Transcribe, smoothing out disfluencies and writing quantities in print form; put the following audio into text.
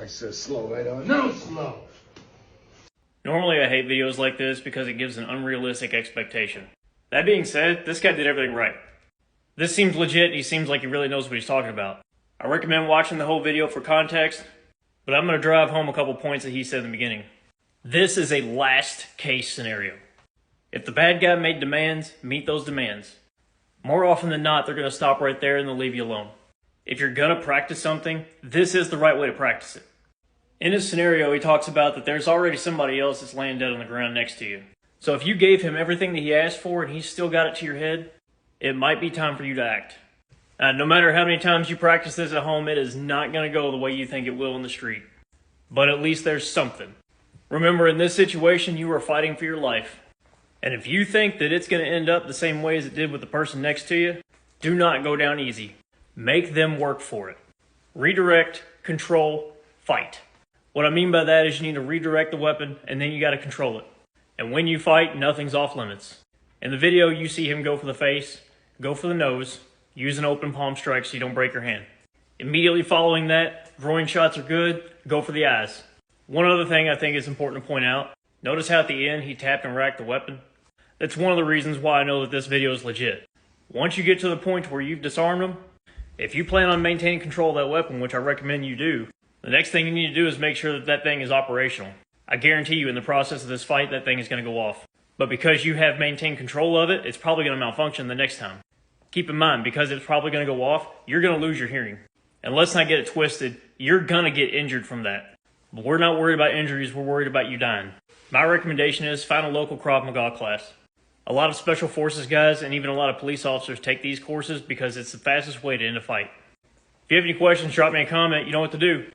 I said slow right on. No, slow. Normally I hate videos like this because it gives an unrealistic expectation. That being said, this guy did everything right. This seems legit and he seems like he really knows what he's talking about. I recommend watching the whole video for context, but I'm going to drive home a couple points that he said in the beginning. This is a last case scenario. If the bad guy made demands, meet those demands. More often than not, they're going to stop right there and they'll leave you alone. If you're going to practice something, this is the right way to practice it. In his scenario, he talks about that there's already somebody else that's laying dead on the ground next to you. So if you gave him everything that he asked for and he's still got it to your head, it might be time for you to act. No matter how many times you practice this at home, it is not going to go the way you think it will in the street. But at least there's something. Remember, in this situation, you are fighting for your life. And if you think that it's going to end up the same way as it did with the person next to you, do not go down easy. Make them work for it. Redirect, control, fight. What I mean by that is you need to redirect the weapon and then you got to control it. And when you fight, nothing's off limits. In the video, you see him go for the face, go for the nose, use an open palm strike so you don't break your hand. Immediately following that, groin shots are good, go for the eyes. One other thing I think is important to point out, notice how at the end he tapped and racked the weapon? That's one of the reasons why I know that this video is legit. Once you get to the point where you've disarmed him, if you plan on maintaining control of that weapon, which I recommend you do, the next thing you need to do is make sure that that thing is operational. I guarantee you in the process of this fight, that thing is going to go off. But because you have maintained control of it, it's probably going to malfunction the next time. Keep in mind, because it's probably going to go off, you're going to lose your hearing. And let's not get it twisted, you're going to get injured from that. But we're not worried about injuries, we're worried about you dying. My recommendation is find a local Krav Maga class. A lot of special forces guys and even a lot of police officers take these courses because it's the fastest way to end a fight. If you have any questions, drop me a comment, you know what to do.